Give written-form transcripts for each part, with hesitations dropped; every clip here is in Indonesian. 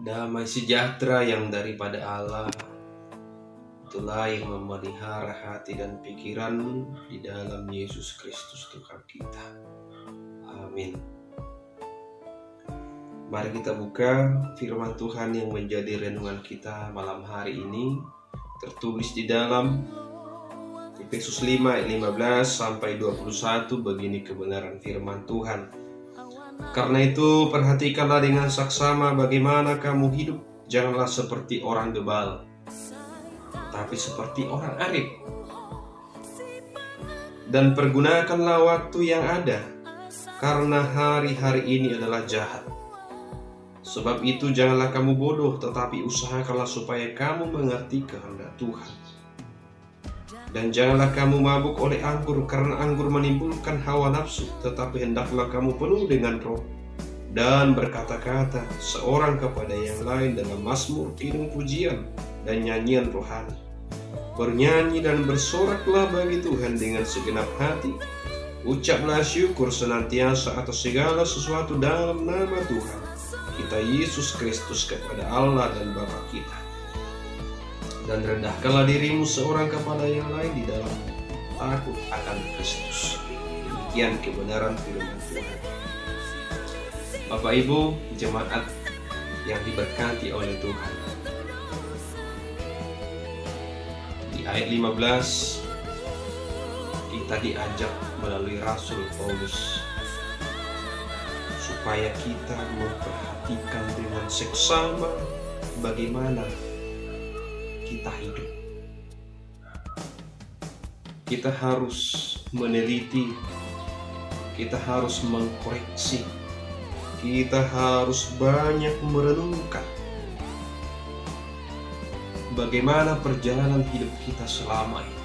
Damai sejahtera yang daripada Allah, itulah yang memelihara hati dan pikiranmu di dalam Yesus Kristus Tuhan kita. Amin. Mari kita buka firman Tuhan yang menjadi renungan kita malam hari ini. Tertulis di dalam Efesus 5 ayat 15 sampai 21, begini kebenaran firman Tuhan. Karena itu perhatikanlah dengan saksama bagaimana kamu hidup. Janganlah seperti orang bebal, tapi seperti orang arif. Dan pergunakanlah waktu yang ada, karena hari-hari ini adalah jahat. Sebab itu janganlah kamu bodoh, tetapi usahakanlah supaya kamu mengerti kehendak Tuhan. Dan janganlah kamu mabuk oleh anggur, karena anggur menimbulkan hawa nafsu, tetapi hendaklah kamu penuh dengan roh, dan berkata-kata seorang kepada yang lain dalam mazmur, kidung, pujian, dan nyanyian rohani. Bernyanyi dan bersoraklah bagi Tuhan dengan segenap hati. Ucaplah syukur senantiasa atas segala sesuatu dalam nama Tuhan kita Yesus Kristus kepada Allah dan Bapa kita. Dan rendahkanlah dirimu seorang kepada yang lain di dalam takut akan Kristus. Demikian kebenaran firman Tuhan. Bapak Ibu jemaat yang diberkati oleh Tuhan, di ayat 15 kita diajak melalui Rasul Paulus supaya kita memperhatikan dengan seksama bagaimana kita hidup. Kita harus meneliti, kita harus mengkoreksi, kita harus banyak merenungkan bagaimana perjalanan hidup kita selama ini.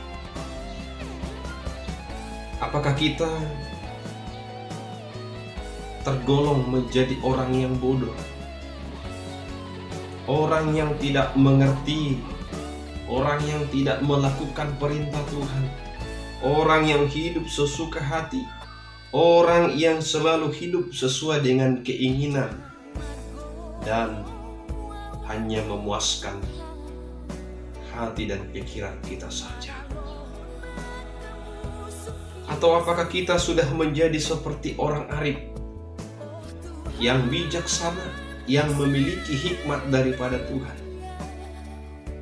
Apakah kita tergolong menjadi orang yang bodoh, orang yang tidak mengerti, orang yang tidak melakukan perintah Tuhan, orang yang hidup sesuka hati, orang yang selalu hidup sesuai dengan keinginan dan hanya memuaskan hati dan pikiran kita saja? Atau apakah kita sudah menjadi seperti orang arif yang bijaksana, yang memiliki hikmat daripada Tuhan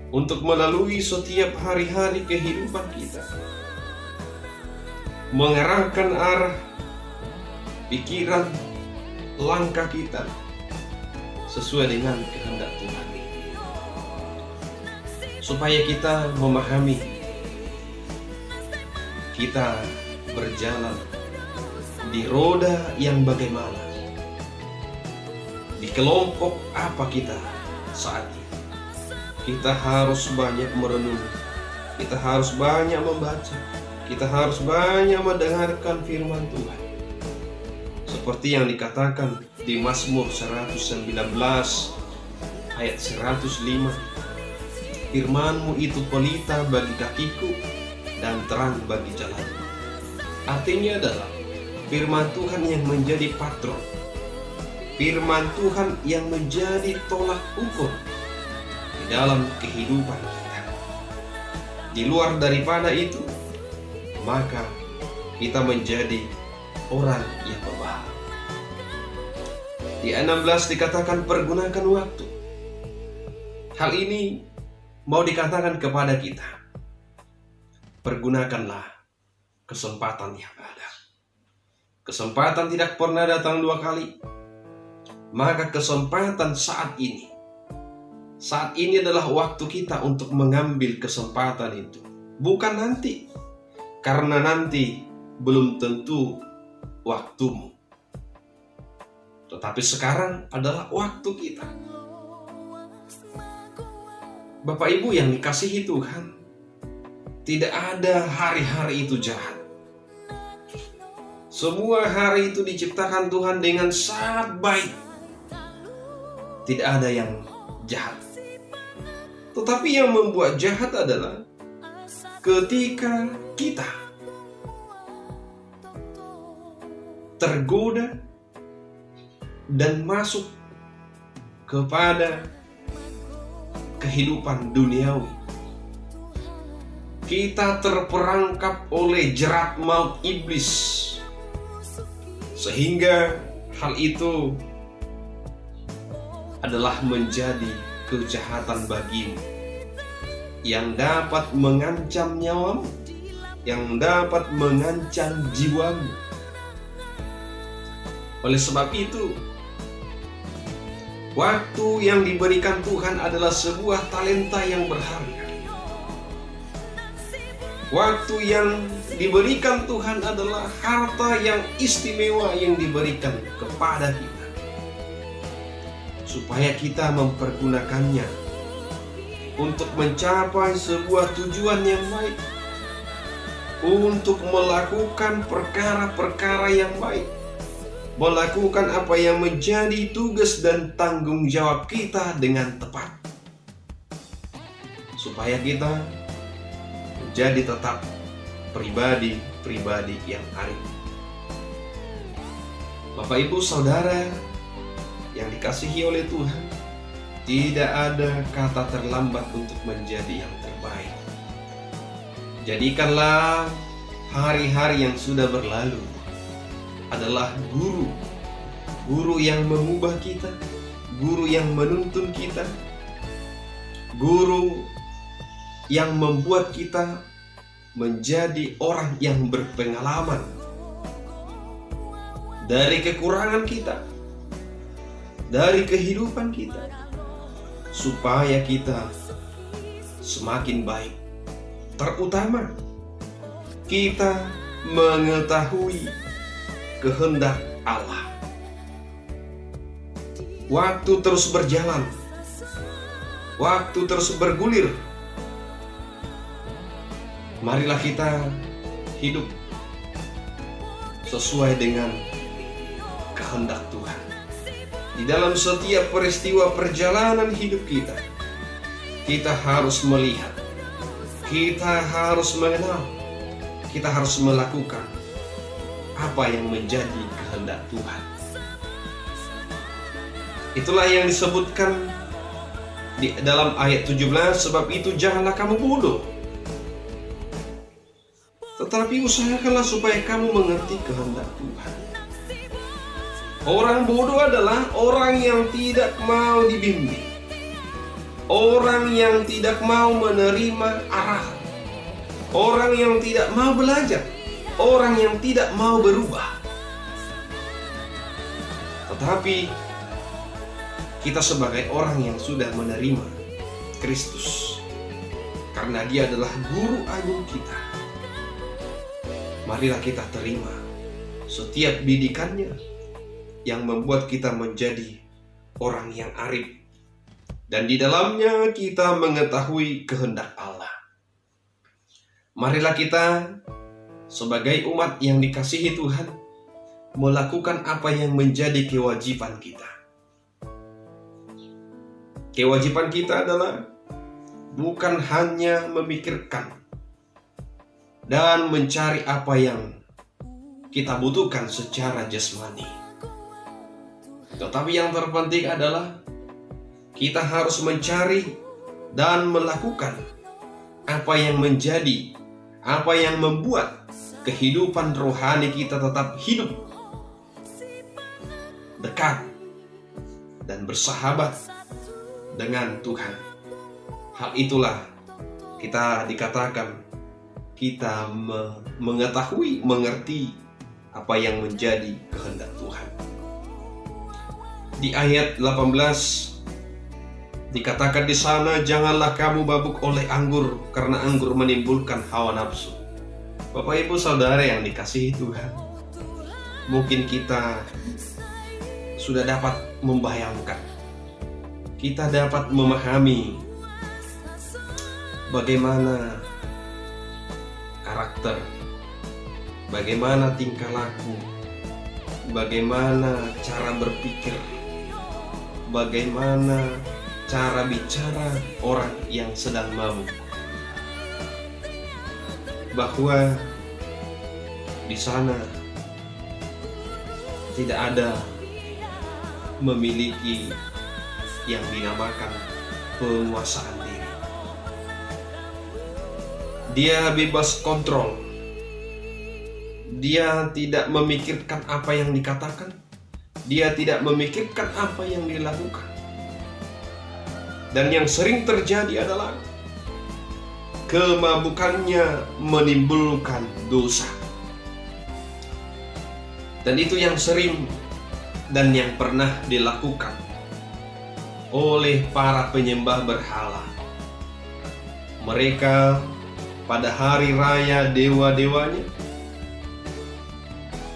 untuk melalui setiap hari-hari kehidupan kita, mengarahkan arah pikiran, langkah kita sesuai dengan kehendak Tuhan, supaya kita memahami kita berjalan di roda yang bagaimana, di kelompok apa kita saat ini. Kita harus banyak merenung, kita harus banyak membaca, kita harus banyak mendengarkan firman Tuhan. Seperti yang dikatakan di Mazmur 119 ayat 105, firman-Mu itu pelita bagi kakiku dan terang bagi jalanku. Artinya adalah firman Tuhan yang menjadi patron, firman Tuhan yang menjadi tolak ukur di dalam kehidupan kita. Di luar daripada itu, maka kita menjadi orang yang bebal. Di 16 dikatakan pergunakan waktu. Hal ini mau dikatakan kepada kita, pergunakanlah kesempatan yang ada. Kesempatan tidak pernah datang dua kali. Maka kesempatan saat ini adalah waktu kita untuk mengambil kesempatan itu. Bukan nanti, karena nanti belum tentu waktumu. Tetapi sekarang adalah waktu kita. Bapak Ibu yang dikasihi Tuhan, tidak ada hari-hari itu jahat. Semua hari itu diciptakan Tuhan dengan sangat baik. Tidak ada yang jahat. Tetapi yang membuat jahat adalah ketika kita tergoda dan masuk kepada kehidupan duniawi. Kita terperangkap oleh jerat maut iblis, sehingga hal itu adalah menjadi kejahatan bagimu yang dapat mengancam nyawamu, yang dapat mengancam jiwamu. Oleh sebab itu, waktu yang diberikan Tuhan adalah sebuah talenta yang berharga. Waktu yang diberikan Tuhan adalah harta yang istimewa yang diberikan kepada kita, supaya kita mempergunakannya untuk mencapai sebuah tujuan yang baik, untuk melakukan perkara-perkara yang baik, melakukan apa yang menjadi tugas dan tanggung jawab kita dengan tepat, supaya kita menjadi tetap pribadi-pribadi yang arif. Bapak Ibu Saudara yang dikasihi oleh Tuhan, tidak ada kata terlambat untuk menjadi yang terbaik. Jadikanlah hari-hari yang sudah berlalu adalah guru yang mengubah kita, guru yang menuntun kita, guru yang membuat kita menjadi orang yang berpengalaman dari kekurangan kita, dari kehidupan kita, supaya kita semakin baik. Terutama kita mengetahui kehendak Allah. Waktu terus berjalan, waktu terus bergulir. Marilah kita hidup sesuai dengan kehendak Tuhan. Di dalam setiap peristiwa perjalanan hidup kita, kita harus melihat, kita harus mengenal, kita harus melakukan apa yang menjadi kehendak Tuhan. Itulah yang disebutkan di dalam ayat 17, sebab itu janganlah kamu bodoh, tetapi usahakanlah supaya kamu mengerti kehendak Tuhan. Orang bodoh adalah orang yang tidak mau dibimbing, orang yang tidak mau menerima arahan, orang yang tidak mau belajar, orang yang tidak mau berubah. Tetapi kita sebagai orang yang sudah menerima Kristus, karena Dia adalah guru agung kita, marilah kita terima setiap didikannya yang membuat kita menjadi orang yang arif, dan di dalamnya kita mengetahui kehendak Allah. Marilah kita sebagai umat yang dikasihi Tuhan melakukan apa yang menjadi kewajiban kita. Kewajiban kita adalah bukan hanya memikirkan dan mencari apa yang kita butuhkan secara jasmani, tetapi yang terpenting adalah kita harus mencari dan melakukan apa yang menjadi, apa yang membuat kehidupan rohani kita tetap hidup, dekat, dan bersahabat dengan Tuhan. Hal itulah kita dikatakan kita mengetahui, mengerti apa yang menjadi kehendak Tuhan. Di ayat 18 dikatakan di sana, janganlah kamu mabuk oleh anggur, karena anggur menimbulkan hawa nafsu. Bapak Ibu Saudara yang dikasihi Tuhan, mungkin kita sudah dapat membayangkan, kita dapat memahami bagaimana karakter, bagaimana tingkah laku, bagaimana cara berpikir, bagaimana cara bicara orang yang sedang mabuk, bahwa di sana tidak ada memiliki yang dinamakan penguasaan diri. Dia bebas kontrol. Dia tidak memikirkan apa yang dikatakan. Dia tidak memikirkan apa yang dilakukan. Dan yang sering terjadi adalah kemabukannya menimbulkan dosa. Dan itu yang sering dan yang pernah dilakukan oleh para penyembah berhala. Mereka pada hari raya dewa-dewanya,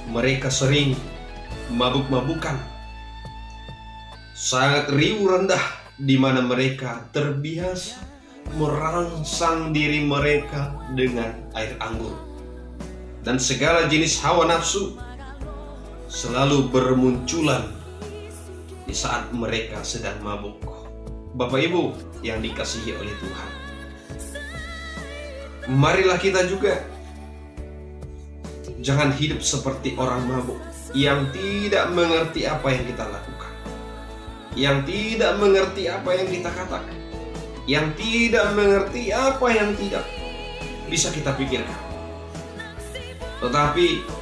mereka sering mabuk-mabukan, sangat riuh rendah, di mana mereka terbiasa merangsang diri mereka dengan air anggur. Dan segala jenis hawa nafsu selalu bermunculan di saat mereka sedang mabuk. Bapak Ibu yang dikasihi oleh Tuhan, marilah kita juga jangan hidup seperti orang mabuk yang tidak mengerti apa yang kita lakukan, yang tidak mengerti apa yang kita katakan, yang tidak mengerti apa yang tidak bisa kita pikirkan. Tetapi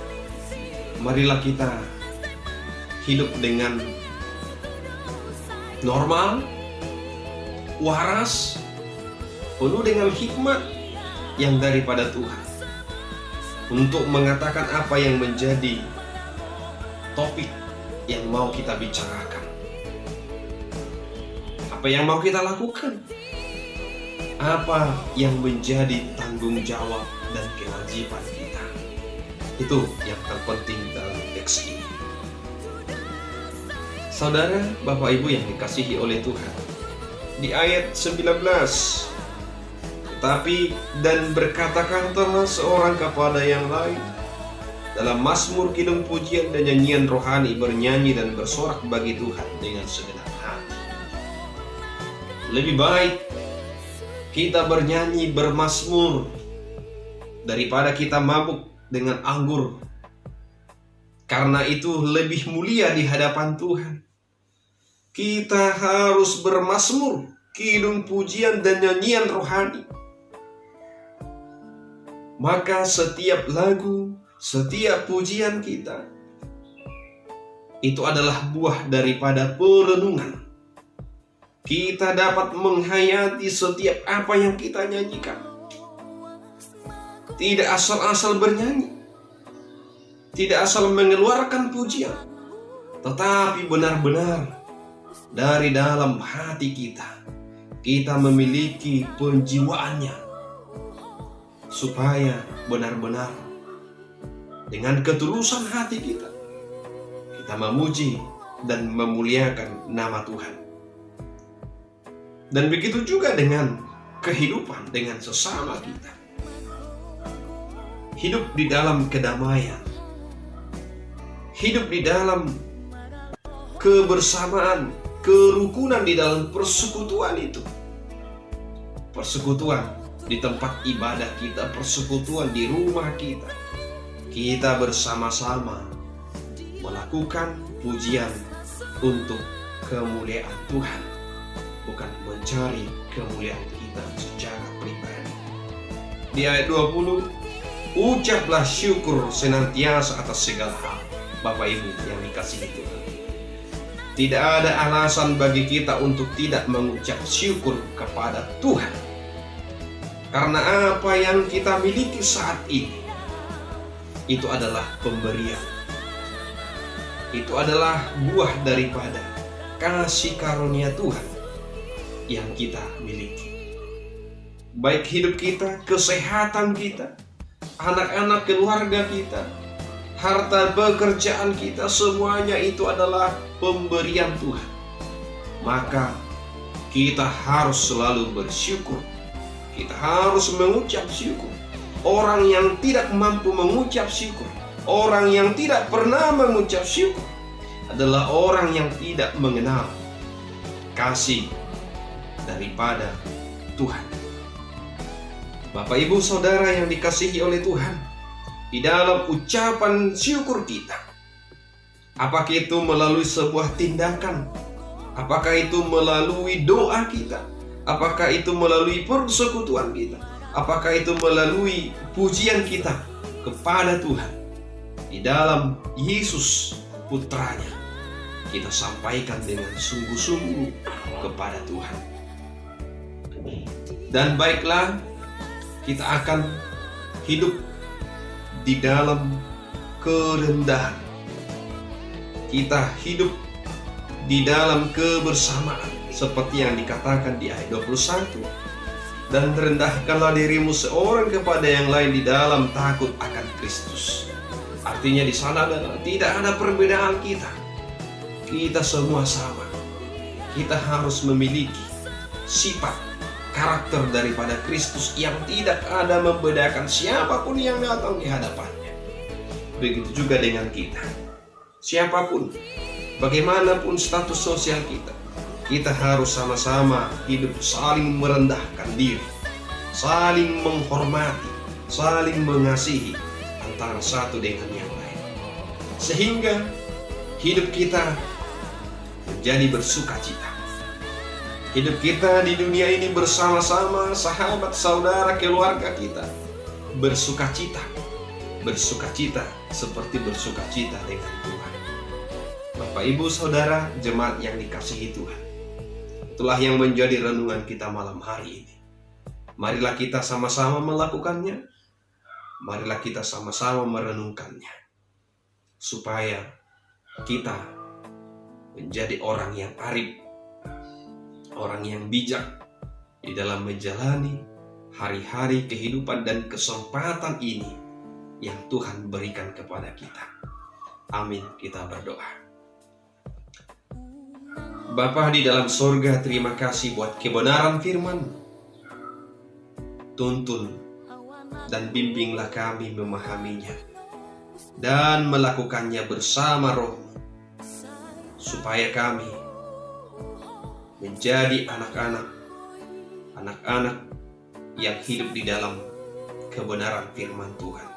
marilah kita hidup dengan normal, waras, penuh dengan hikmat yang daripada Tuhan, untuk mengatakan apa yang menjadi topik yang mau kita bicarakan, apa yang mau kita lakukan, apa yang menjadi tanggung jawab dan kewajiban kita. Itu yang terpenting dalam teks ini. Saudara, Bapak Ibu yang dikasihi oleh Tuhan, di ayat 19, tetapi dan berkata-katalah seorang kepada yang lain dalam mazmur, kidung, pujian dan nyanyian rohani, bernyanyi dan bersorak bagi Tuhan dengan segenap hati. Lebih baik kita bernyanyi, bermazmur, daripada kita mabuk dengan anggur, karena itu lebih mulia di hadapan Tuhan. Kita harus bermazmur, kidung, pujian dan nyanyian rohani. Maka setiap lagu, setiap pujian kita itu adalah buah daripada perenungan. Kita dapat menghayati setiap apa yang kita nyanyikan. Tidak asal-asal bernyanyi, tidak asal mengeluarkan pujian, tetapi benar-benar dari dalam hati kita, kita memiliki penjiwaannya, supaya benar-benar dengan ketulusan hati kita, kita memuji dan memuliakan nama Tuhan. Dan begitu juga dengan kehidupan dengan sesama kita. Hidup di dalam kedamaian, hidup di dalam kebersamaan, kerukunan di dalam persekutuan itu. Persekutuan di tempat ibadah kita, persekutuan di rumah kita. Kita bersama-sama melakukan pujian untuk kemuliaan Tuhan, bukan mencari kemuliaan kita secara pribadi. Di ayat 20, ucaplah syukur senantiasa atas segala hal. Bapak Ibu yang dikasihi Tuhan, tidak ada alasan bagi kita untuk tidak mengucap syukur kepada Tuhan, karena apa yang kita miliki saat ini itu adalah pemberian. Itu adalah buah daripada kasih karunia Tuhan yang kita miliki. Baik hidup kita, kesehatan kita, anak-anak, keluarga kita, harta pekerjaan kita, semuanya itu adalah pemberian Tuhan. Maka kita harus selalu bersyukur. Kita harus mengucap syukur. Orang yang tidak mampu mengucap syukur, orang yang tidak pernah mengucap syukur, adalah orang yang tidak mengenal kasih daripada Tuhan. Bapak, Ibu, Saudara yang dikasihi oleh Tuhan, di dalam ucapan syukur kita, apakah itu melalui sebuah tindakan Apakah itu melalui doa kita? Apakah itu melalui persekutuan kita? Apakah itu melalui pujian kita kepada Tuhan? Di dalam Yesus Putranya, kita sampaikan dengan sungguh-sungguh kepada Tuhan. Dan baiklah, kita akan hidup di dalam kerendahan. Kita hidup di dalam kebersamaan seperti yang dikatakan di ayat 21. Dan rendahkanlah dirimu seorang kepada yang lain di dalam takut akan Kristus. Artinya di sana tidak ada perbedaan kita. Kita semua sama. Kita harus memiliki sifat karakter daripada Kristus yang tidak ada membedakan siapapun yang datang di hadapannya. Begitu juga dengan kita. Siapapun, bagaimanapun status sosial kita, kita harus sama-sama hidup saling merendahkan diri, saling menghormati, saling mengasihi antara satu dengan yang lain. Sehingga hidup kita menjadi bersukacita. Hidup kita di dunia ini bersama-sama sahabat, saudara, keluarga kita bersukacita. Bersukacita seperti bersukacita dengan Tuhan. Bapak, Ibu, Saudara, jemaat yang dikasihi Tuhan, itulah yang menjadi renungan kita malam hari ini. Marilah kita sama-sama melakukannya. Marilah kita sama-sama merenungkannya, supaya kita menjadi orang yang arif, orang yang bijak di dalam menjalani hari-hari kehidupan dan kesempatan ini yang Tuhan berikan kepada kita. Amin. Kita berdoa. Bapa di dalam sorga, terima kasih buat kebenaran firman-Mu. Tuntun dan bimbinglah kami memahaminya dan melakukannya bersama Roh-Mu, supaya kami menjadi anak-anak yang hidup di dalam kebenaran firman Tuhan.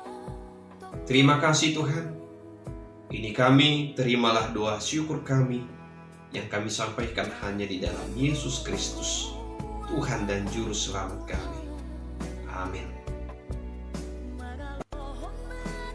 Terima kasih Tuhan. Ini kami, terimalah doa syukur kami yang kami sampaikan hanya di dalam Yesus Kristus, Tuhan dan Juru Selamat kami. Amin.